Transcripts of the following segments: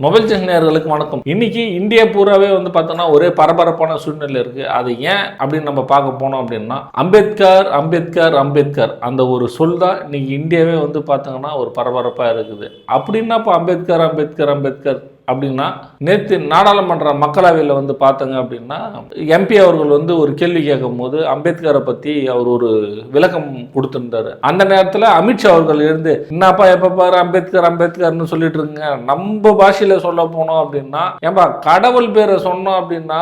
Mobile junk நேயர்களுக்கு வணக்கம். இன்னைக்கு இந்தியா பூராவே வந்து பார்த்தோம்னா ஒரே பரபரப்பான சூழ்நிலை இருக்கு. அது ஏன் அப்படின்னு நம்ம பார்க்க போனோம் அப்படின்னா, அம்பேத்கர் அம்பேத்கர் அம்பேத்கர் அந்த ஒரு சொல் தான் இன்னைக்கு இந்தியாவே வந்து பார்த்தோங்கன்னா ஒரு பரபரப்பாக இருக்குது. அப்படின்னா இப்போ அம்பேத்கர் அம்பேத்கர் அம்பேத்கர் அப்படின்னா, நேற்று நாடாளுமன்ற மக்களவையில் வந்து பார்த்தங்க அப்படின்னா, எம்பி அவர்கள் வந்து ஒரு கேள்வி கேட்கும் போது அம்பேத்கரை பற்றி அவர் ஒரு விளக்கம் கொடுத்துருந்தாரு. அந்த நேரத்தில் அமித்ஷா அவர்கள் இருந்து என்னப்பா எப்போ பாரு அம்பேத்கர் அம்பேத்கர்னு சொல்லிட்டு இருக்குங்க, நம்ம பாஷையில் சொல்ல போனோம் அப்படின்னா, ஏன்பா கடவுள் பேரை சொன்னோம் அப்படின்னா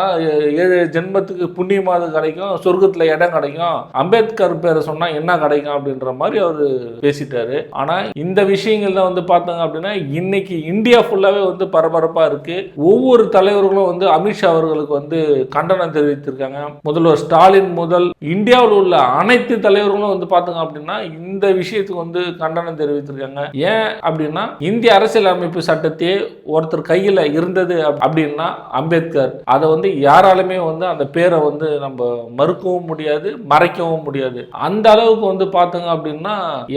7 ஜென்மத்துக்கு புண்ணியமாவது கிடைக்கும், சொர்க்கத்தில் இடம் கிடைக்கும், அம்பேத்கர் பேரை சொன்னால் என்ன கிடைக்கும் அப்படின்ற மாதிரி அவர் பேசிட்டாரு. ஆனால் இந்த விஷயங்கள் தான் வந்து பார்த்தோங்க அப்படின்னா, இன்னைக்கு இந்தியா ஃபுல்லாகவே வந்து பரபரப்பா இருக்கு. ஒவ்வொரு தலைவர்களும் வந்து அமித்ஷா அவர்களுக்கு வந்து கண்டனம் தெரிவித்திருக்காங்க. முதல்வர் ஸ்டாலின் முதல் இந்தியாவில் உள்ள அனைத்து தலைவர்களும் வந்து பார்த்தோங்க அப்படின்னா இந்த விஷயத்துக்கு வந்து கண்டனம் தெரிவித்திருக்காங்க. ஏன் அப்படின்னா, இந்திய அரசியல் அமைப்பு சட்டத்தையே ஒருத்தர் கையில் இருந்தது அப்படின்னா அம்பேத்கர். அதை வந்து யாராலுமே வந்து அந்த பேரை வந்து நம்ம மறுக்கவும் முடியாது, மறைக்கவும் முடியாது. அந்த அளவுக்கு வந்து பார்த்தோங்க அப்படின்னா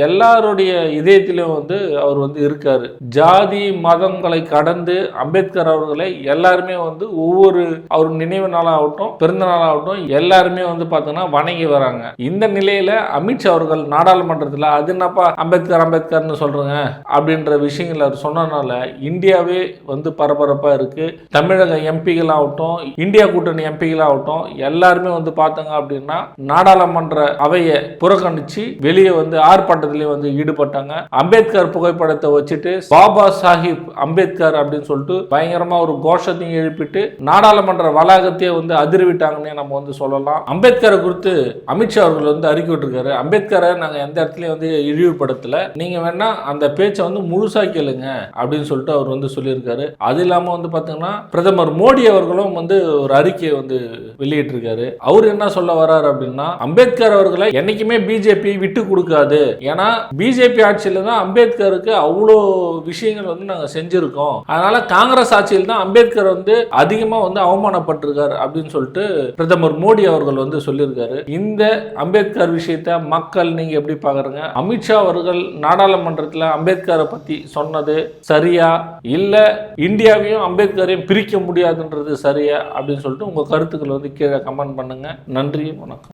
எல்லாருடைய இதயத்திலும் வந்து அவர் வந்து இருக்காரு. ஜாதி மதங்களை கடந்து அம்பேத்கர் அவர்களை எல்லாருமே வந்து ஒவ்வொரு அவர் நினைவு நாளாகட்டும் பிறந்த நாளாகட்டும் எல்லாருமே வந்து பார்த்தோன்னா வணங்கி வராங்க. இந்த நிலையில அமித்ஷா அவர்கள் நாடாளுமன்றத்தில் அது என்னப்பா அம்பேத்கர் அம்பேத்கர்னு சொல்றேங்க அப்படின்ற விஷயங்கள் அவர் சொன்னனால இந்தியாவே வந்து பரபரப்பா இருக்கு. தமிழக எம்பிகள் ஆகட்டும், இந்தியா கூட்டணி எம்பிகள் ஆகட்டும் எல்லாருமே வந்து பார்த்தோங்க அப்படின்னா நாடாளுமன்ற அவையை புறக்கணிச்சு வெளியே வந்து ஆர்ப்பாட்டத்திலேயே வந்து ஈடுபட்டாங்க. அம்பேத்கர் புகைப்படத்தை வச்சுட்டு பாபா சாஹிப் அம்பேத்கர் அப்படின்னு சொல்லிட்டு பயங்கரமா ஒரு கோஷத்தையும் எழுப்பிட்டு நாடாளுமன்ற வளாகத்தையே வந்து அதிர்விட்டாங்கன்னே நம்ம வந்து சொல்லலாம். அம்பேத்கரை குறித்து அமித்ஷா அவர்கள் வந்து அறிக்கை விட்டுருக்காரு. அம்பேத்கரை நாங்க எந்த இடத்துலயும் வந்து இழிவுபடுத்தல, நீங்க வேணா அந்த பேச்சை வந்து முழுசா கேளுங்க அப்படின்னு சொல்லிட்டு அவர் வந்து சொல்லியிருக்காரு. அது இல்லாம வந்து பாத்தீங்கன்னா பிரதமர் மோடி அவர்களும் வந்து ஒரு அறிக்கையை வந்து வெளியிட்டிருக்காரு. அவர் என்ன சொல்ல வர்றாரு அப்படின்னா, அம்பேத்கர் அவர்களை என்னைக்குமே பிஜேபி விட்டு கொடுக்காது, ஏன்னா பிஜேபி ஆட்சியில தான் அம்பேத்கருக்கு அவ்வளோ விஷயங்கள் வந்து நாங்க செஞ்சிருக்கோம், அதனால காங்கிரஸ் ஆட்சியில் தான் அம்பேத்கர் வந்து அதிகமா வந்து அவமானப்பட்டிருக்காரு அப்படின்னு சொல்லிட்டு பிரதமர் மோடி அவர்கள் வந்து சொல்லியிருக்காரு. இந்த அம்பேத்கர் விஷயத்தை மக்கள் நீங்க எப்படி பாக்குறீங்க? அமித்ஷா அவர்கள் நாடாளுமன்றத்தில் அம்பேத்கரை பத்தி சொன்னது சரியா, இல்ல இந்தியாவையும் அம்பேத்கரையும் பிரிக்க முடியாதுன்றது சரியா அப்படின்னு சொல்லிட்டு உங்க கருத்துக்களை வந்து கீழே கமெண்ட் பண்ணுங்க. நன்றி, வணக்கம்.